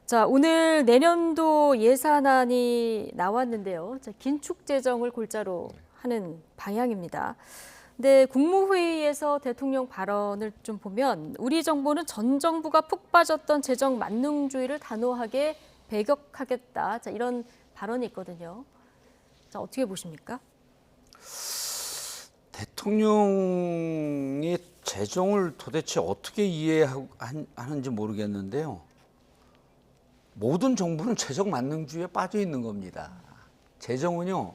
자, 오늘 내년도 예산안이 나왔는데요. 자, 긴축 재정을 골자로 하는 방향입니다. 근데 국무회의에서 대통령 발언을 좀 보면 우리 정부는 전 정부가 푹 빠졌던 재정 만능주의를 단호하게 배격하겠다. 자, 이런 발언이 있거든요. 자, 어떻게 보십니까? 대통령이 재정을 도대체 어떻게 이해하는지 모르겠는데요. 모든 정부는 재정 만능주의에 빠져 있는 겁니다. 재정은요,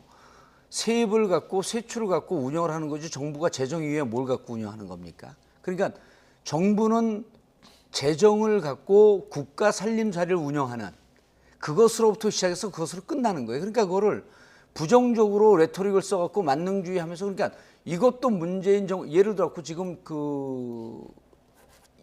세입을 갖고 세출을 갖고 운영을 하는 거지 정부가 재정 이외에 뭘 갖고 운영하는 겁니까? 그러니까 정부는 재정을 갖고 국가 살림살이를 운영하는 그것으로부터 시작해서 그것으로 끝나는 거예요. 그러니까 그거를 부정적으로 레토릭을 써갖고 만능주의 하면서 그러니까 이것도 문재인 정부 예를 들어 지금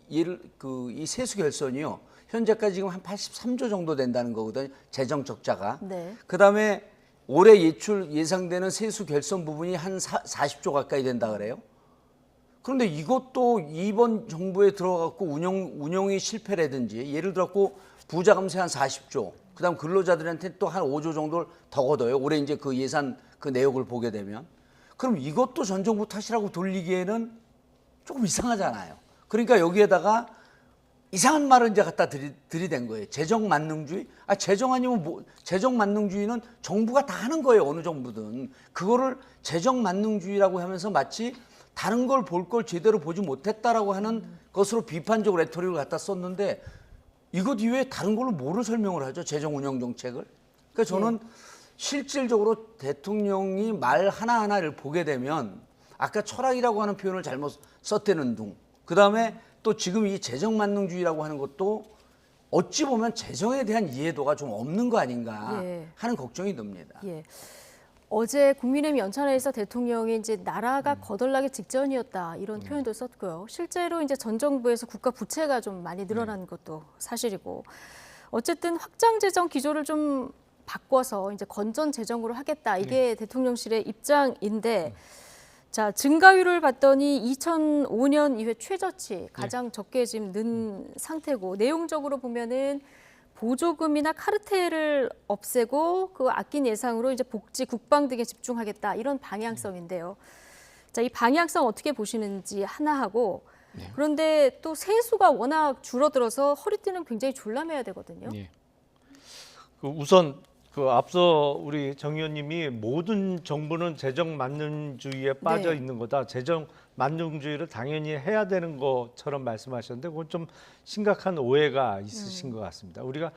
이 세수 결손이요. 현재까지 지금 한 83조 정도 된다는 거거든요. 재정 적자가. 네. 그다음에 올해 예상되는 세수 결손 부분이 한 40조 가까이 된다 그래요. 그런데 이것도 이번 정부에 들어가고 운영이 실패라든지 예를 들었고 부자 감세 한 40조. 그다음 근로자들한테 또 한 5조 정도를 더 걷어요. 올해 이제 그 예산 그 내역을 보게 되면. 그럼 이것도 전 정부 탓이라고 돌리기에는 조금 이상하잖아요. 그러니까 여기에다가 이상한 말을 이제 갖다 들이댄 거예요. 재정 만능주의? 재정 아니면 뭐, 재정 만능주의는 정부가 다 하는 거예요. 어느 정부든. 그거를 재정 만능주의라고 하면서 마치 다른 걸 볼 걸 제대로 보지 못했다라고 하는 것으로 비판적 레토릭을 갖다 썼는데 이것 이외에 다른 걸로 뭐를 설명을 하죠? 재정 운영 정책을. 그러니까 저는 실질적으로 대통령이 말 하나하나를 보게 되면 아까 철학이라고 하는 표현을 잘못 썼다는 둥. 그다음에 또 지금 이 재정 만능주의라고 하는 것도 어찌 보면 재정에 대한 이해도가 좀 없는 거 아닌가 하는 걱정이 듭니다. 예. 어제 국민의힘 연찬회에서 대통령이 이제 나라가 거덜나기 직전이었다 이런 표현도 썼고요. 실제로 이제 전 정부에서 국가 부채가 좀 많이 늘어난 것도 사실이고 어쨌든 확장 재정 기조를 좀 바꿔서 이제 건전 재정으로 하겠다 이게 대통령실의 입장인데. 자, 증가율을 봤더니 2005년 이후에 최저치 가장 적게 지금 는 상태고 내용적으로 보면은 보조금이나 카르텔을 없애고 그 아낀 예산으로 이제 복지, 국방 등에 집중하겠다 이런 방향성인데요. 자, 이 방향성 어떻게 보시는지 하나 하고 그런데 또 세수가 워낙 줄어들어서 허리띠는 굉장히 졸라매야 되거든요. 우선 앞서 우리 정 의원님이 모든 정부는 재정 만능주의에 빠져 있는 거다. 재정 만능주의를 당연히 해야 되는 것처럼 말씀하셨는데 그건 좀 심각한 오해가 있으신 것 같습니다. 우리가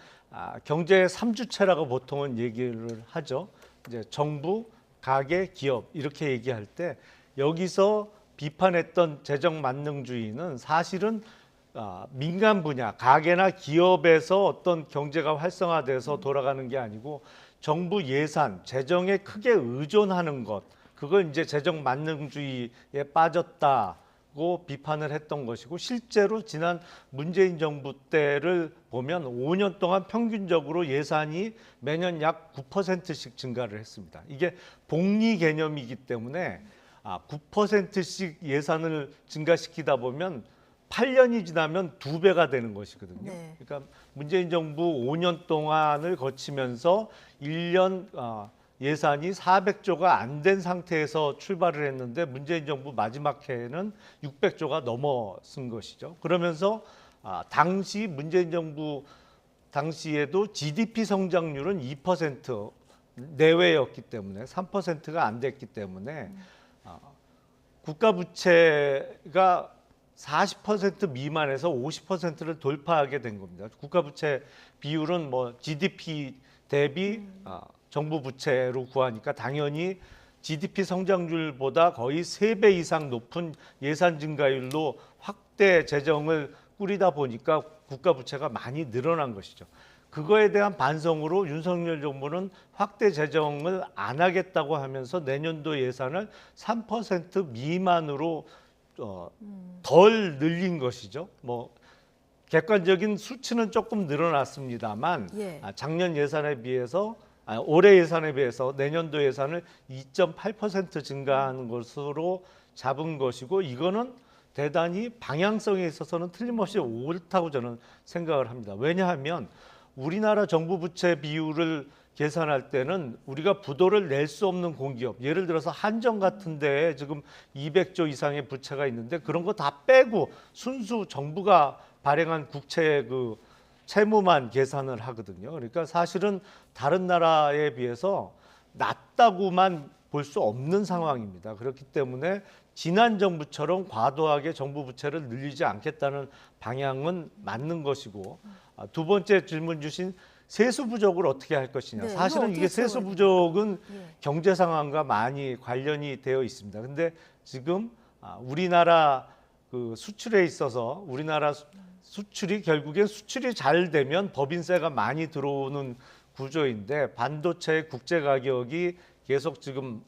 경제 3주체라고 보통은 얘기를 하죠. 이제 정부, 가계, 기업 이렇게 얘기할 때 여기서 비판했던 재정 만능주의는 사실은 민간 분야, 가계나 기업에서 어떤 경제가 활성화돼서 돌아가는 게 아니고 정부 예산, 재정에 크게 의존하는 것, 그걸 이제 재정 만능주의에 빠졌다고 비판을 했던 것이고 실제로 지난 문재인 정부 때를 보면 5년 동안 평균적으로 예산이 매년 약 9%씩 증가를 했습니다. 이게 복리 개념이기 때문에 9%씩 예산을 증가시키다 보면 8년이 지나면 2배가 되는 것이거든요. 그러니까 문재인 정부 5년 동안을 거치면서 1년 예산이 400조가 안 된 상태에서 출발을 했는데 문재인 정부 마지막 해에는 600조가 넘어선 것이죠. 그러면서 당시 문재인 정부 당시에도 GDP 성장률은 2% 내외였기 때문에 3%가 안 됐기 때문에 국가 부채가 40% 미만에서 50%를 돌파하게 된 겁니다. 국가 부채 비율은 뭐 GDP 대비 정부 부채로 구하니까 당연히 GDP 성장률보다 거의 3배 이상 높은 예산 증가율로 확대 재정을 꾸리다 보니까 국가 부채가 많이 늘어난 것이죠. 그거에 대한 반성으로 윤석열 정부는 확대 재정을 안 하겠다고 하면서 내년도 예산을 3% 미만으로 덜 늘린 것이죠. 뭐 객관적인 수치는 조금 늘어났습니다만 작년 예산에 비해서 올해 예산에 비해서 내년도 예산을 2.8% 증가하는 것으로 잡은 것이고 이거는 대단히 방향성에 있어서는 틀림없이 옳다고 저는 생각을 합니다. 왜냐하면 우리나라 정부 부채 비율을 계산할 때는 우리가 부도를 낼 수 없는 공기업, 예를 들어서 한정 같은 데에 지금 200조 이상의 부채가 있는데 그런 거 다 빼고 순수 정부가 발행한 국채 그 채무만 계산을 하거든요. 그러니까 사실은 다른 나라에 비해서 낮다고만 볼 수 없는 상황입니다. 그렇기 때문에 지난 정부처럼 과도하게 정부 부채를 늘리지 않겠다는 방향은 맞는 것이고, 두 번째 질문 주신 세수 부족을 어떻게 할 것이냐. 네, 사실은 이거 이게 어떻게 세수 채워야 부족은 예. 경제 상황과 많이 관련이 되어 있습니다. 근데 지금 우리나라 그 수출에 있어서 우리나라 수출이 결국엔 수출이 잘 되면 법인세가 많이 들어오는 구조인데 반도체 국제 가격이 계속 지금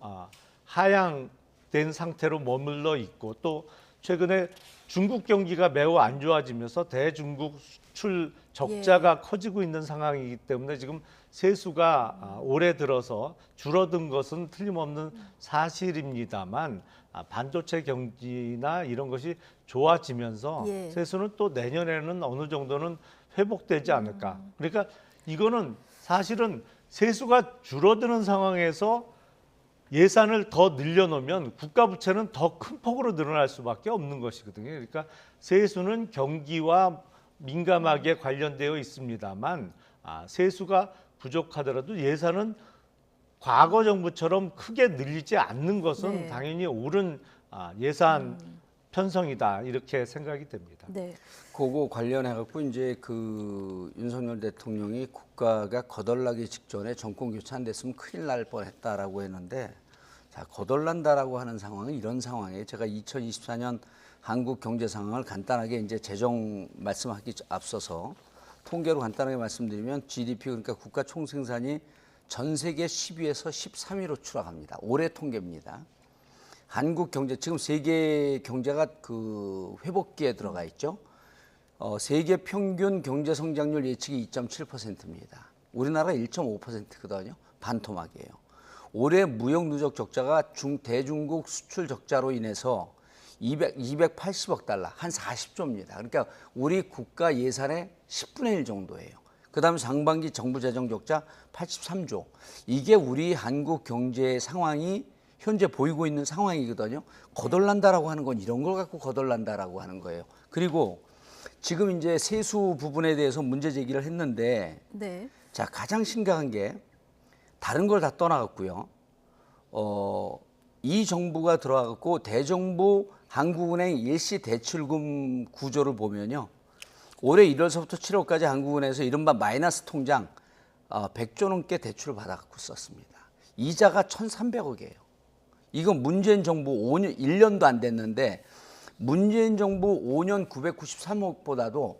하향된 상태로 머물러 있고, 또 최근에 중국 경기가 매우 안 좋아지면서 대중국 수출 적자가 커지고 있는 상황이기 때문에 지금 세수가 올해 들어서 줄어든 것은 틀림없는 사실입니다만, 반도체 경기나 이런 것이 좋아지면서 예. 세수는 또 내년에는 어느 정도는 회복되지 않을까. 그러니까 이거는 사실은 세수가 줄어드는 상황에서 예산을 더 늘려놓으면 국가 부채는 더 큰 폭으로 늘어날 수밖에 없는 것이거든요. 그러니까 세수는 경기와 민감하게 관련되어 있습니다만, 세수가 부족하더라도 예산은 과거 정부처럼 크게 늘리지 않는 것은 네. 당연히 옳은 예산 편성이다, 이렇게 생각이 됩니다. 네. 그거 관련해 갖고 이제 그 윤석열 대통령이 국가가 거덜나기 직전에 정권 교체 안 됐으면 큰일 날 뻔했다라고 했는데, 자, 거덜난다라고 하는 상황은 이런 상황에 제가 2024년 한국 경제 상황을 간단하게 이제 재정 말씀하기 앞서서 통계로 간단하게 말씀드리면 GDP, 그러니까 국가 총생산이 전 세계 10위에서 13위로 추락합니다. 올해 통계입니다. 한국 경제, 지금 세계 경제가 그 회복기에 들어가 있죠. 세계 평균 경제 성장률 예측이 2.7%입니다. 우리나라 1.5%거든요. 반토막이에요. 올해 무역 누적 적자가 대중국 수출 적자로 인해서 280억 달러, 한 40조입니다. 그러니까 우리 국가 예산의 10분의 1 정도예요. 그다음에 상반기 정부 재정 적자 83조. 이게 우리 한국 경제 상황이 현재 보이고 있는 상황이거든요. 거덜난다라고 하는 건 이런 걸 갖고 거덜난다라고 하는 거예요. 그리고 지금 이제 세수 부분에 대해서 문제 제기를 했는데, 네. 자, 가장 심각한 게 다른 걸 다 떠나갔고요. 이 정부가 들어가고 대정부 한국은행 일시 대출금 구조를 보면요. 올해 1월서부터 7월까지 한국은행에서 이른바 마이너스 통장 100조 넘게 대출을 받아갖고 썼습니다. 이자가 1,300억이에요. 이건 문재인 정부 5년, 1년도 안 됐는데 문재인 정부 5년 993억보다도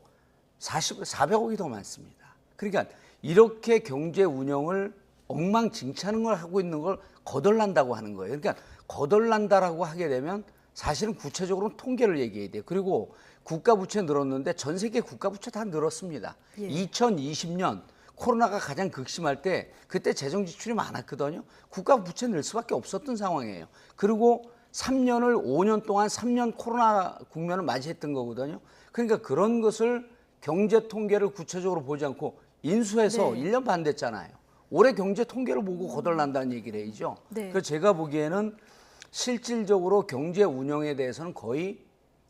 400억이 더 많습니다. 그러니까 이렇게 경제 운영을 엉망진창하는 걸 하고 있는 걸 거덜난다고 하는 거예요. 그러니까 거덜난다라고 하게 되면 사실은 구체적으로는 통계를 얘기해야 돼요. 그리고 국가 부채 늘었는데 전 세계 국가 부채 다 늘었습니다. 예. 2020년 코로나가 가장 극심할 때 그때 재정 지출이 많았거든요. 국가 부채 늘 수밖에 없었던 상황이에요. 그리고 3년을 5년 동안 3년 코로나 국면을 맞이했던 거거든요. 그러니까 그런 것을 경제 통계를 구체적으로 보지 않고 인수해서 네. 1년 반 됐잖아요. 올해 경제 통계를 보고 거덜난다는 얘기를 해야죠. 네. 그래서 제가 보기에는 실질적으로 경제 운영에 대해서는 거의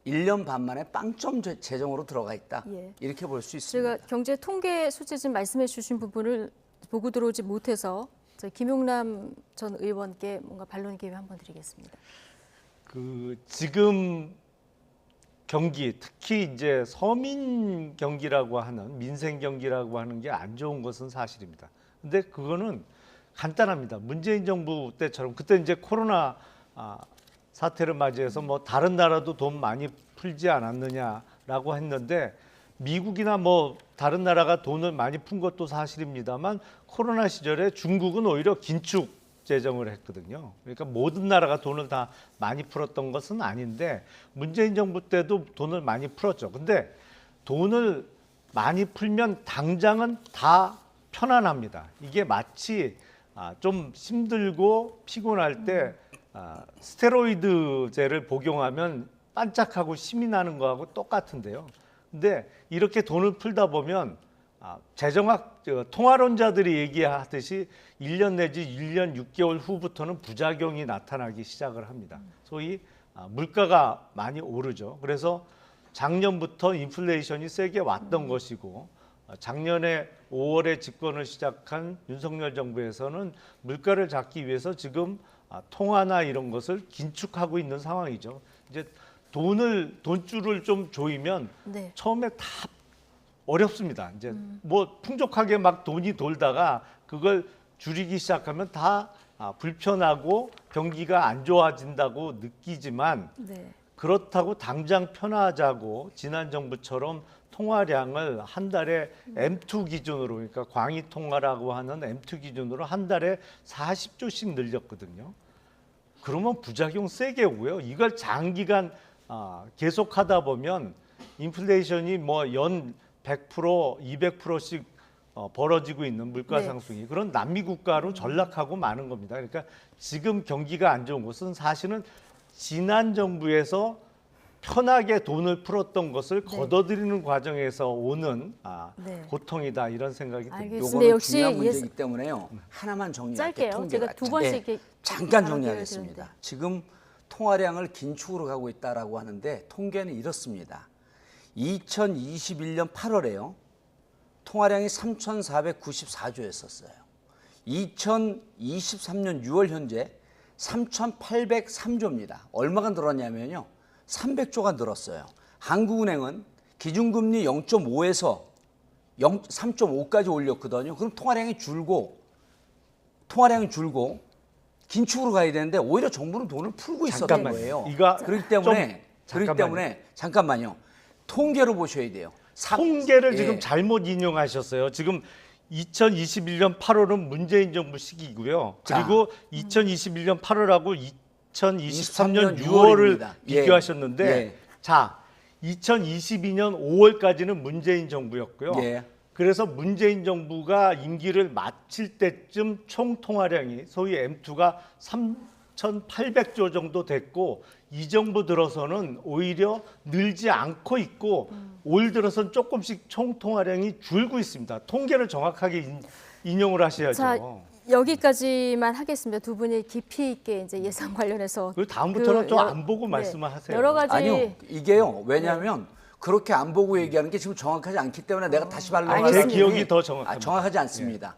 1년 반 만에 빵점 재정으로 들어가 있다. 예. 이렇게 볼 수 있습니다. 제가 경제 통계 수치 지금 말씀해 주신 부분을 보고 들어오지 못해서 저희 김용남 전 의원께 뭔가 반론 기회 한번 드리겠습니다. 그 지금 경기, 특히 이제 서민 경기라고 하는 민생 경기라고 하는 게 안 좋은 것은 사실입니다. 근데 그거는 간단합니다. 문재인 정부 때처럼 그때 이제 코로나 사태를 맞이해서 뭐 다른 나라도 돈 많이 풀지 않았느냐라고 했는데, 미국이나 뭐 다른 나라가 돈을 많이 푼 것도 사실입니다만 코로나 시절에 중국은 오히려 긴축 재정을 했거든요. 그러니까 모든 나라가 돈을 다 많이 풀었던 것은 아닌데 문재인 정부 때도 돈을 많이 풀었죠. 근데 돈을 많이 풀면 당장은 다 편안합니다. 이게 마치 좀 힘들고 피곤할 때 스테로이드제를 복용하면 반짝하고 힘이 나는 거하고 똑같은데요. 근데 이렇게 돈을 풀다 보면 재정학 통화론자들이 얘기하듯이 1년 내지 1년 6개월 후부터는 부작용이 나타나기 시작을 합니다. 소위 물가가 많이 오르죠. 그래서 작년부터 인플레이션이 세게 왔던 것이고 작년에 5월에 집권을 시작한 윤석열 정부에서는 물가를 잡기 위해서 지금 통화나 이런 것을 긴축하고 있는 상황이죠. 이제 돈줄을 좀 조이면 네. 처음에 다 어렵습니다. 이제 뭐 풍족하게 막 돈이 돌다가 그걸 줄이기 시작하면 다 불편하고 경기가 안 좋아진다고 느끼지만 네. 그렇다고 당장 편하자고 지난 정부처럼 통화량을 한 달에 M2 기준으로, 그러니까 광의 통화라고 하는 M2 기준으로 한 달에 40조씩 늘렸거든요. 그러면 부작용 세게 오고요. 이걸 장기간 계속하다 보면 인플레이션이 뭐 연 100%, 200%씩 벌어지고 있는 물가 네. 상승이 그런 남미 국가로 전락하고 마는 겁니다. 그러니까 지금 경기가 안 좋은 것은 사실은 지난 정부에서 편하게 돈을 풀었던 것을 네. 걷어들이는 과정에서 오는 네. 고통이다 이런 생각이 듭니다. 알겠습니다. 요거는 역시 중요한 문제이기 때문에요. 하나만 정리할게요. 짧게요. 통계가. 제가 두 번씩 네, 이렇게 잠깐 발언을 정리하겠습니다. 드렸는데. 지금 통화량을 긴축으로 가고 있다라고 하는데 통계는 이렇습니다. 2021년 8월에요. 통화량이 3,494조였었어요. 2023년 6월 현재 3,803조입니다. 얼마가 늘었냐면요. 300조가 늘었어요. 한국은행은 기준금리 0.5에서 3.5까지 올렸거든요. 그럼 통화량이 줄고 긴축으로 가야 되는데 오히려 정부는 돈을 풀고 있었던 잠깐만요. 거예요. 이거 그렇기 때문에 잠깐만요. 통계로 보셔야 돼요. 통계를 예. 지금 잘못 인용하셨어요. 지금 2021년 8월은 문재인 정부 시기고요. 그리고 2021년 8월하고 2023년 6월을 입니다. 비교하셨는데 예. 자, 2022년 5월까지는 문재인 정부였고요. 예. 그래서 문재인 정부가 임기를 마칠 때쯤 총 통화량이 소위 M2가 3,800조 정도 됐고 이 정부 들어서는 오히려 늘지 않고 있고 올 들어서는 조금씩 총 통화량이 줄고 있습니다. 통계를 정확하게 인용을 하셔야죠. 자, 여기까지만 하겠습니다. 두 분이 깊이 있게 이제 예산 관련해서 그리고 다음부터는 좀 여러- 안 보고 말씀을 하세요. 여러 가지 아니요. 이게요. 왜냐하면 그렇게 안 보고 얘기하는 게 지금 정확하지 않기 때문에 내가 다시 제 발언하는 기억이 더 정확합니다. 정확하지 않습니다.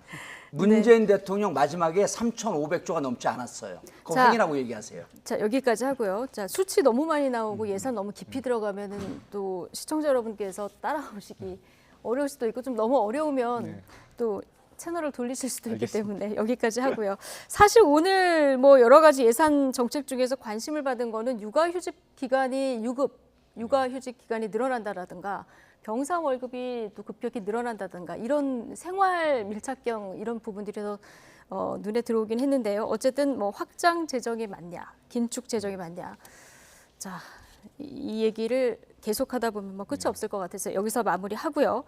문재인 대통령 마지막에 3,500조가 넘지 않았어요. 그거 자, 확인하고 얘기하세요. 자, 여기까지 하고요. 자, 수치 너무 많이 나오고 예산 너무 깊이 들어가면은 또 시청자 여러분께서 따라오시기 어려울 수도 있고 좀 너무 어려우면 또 채널을 돌리실 수도 있기 때문에 여기까지 하고요. 사실 오늘 뭐 여러 가지 예산 정책 중에서 관심을 받은 거는 육아휴직 기간이 육아휴직 기간이 늘어난다라든가 병상 월급이 또 급격히 늘어난다든가 이런 생활 밀착형 이런 부분들이 더 눈에 들어오긴 했는데요. 어쨌든 뭐 확장 재정이 맞냐, 긴축 재정이 맞냐. 자, 이 얘기를 계속하다 보면 뭐 끝이 없을 것 같아서 여기서 마무리하고요.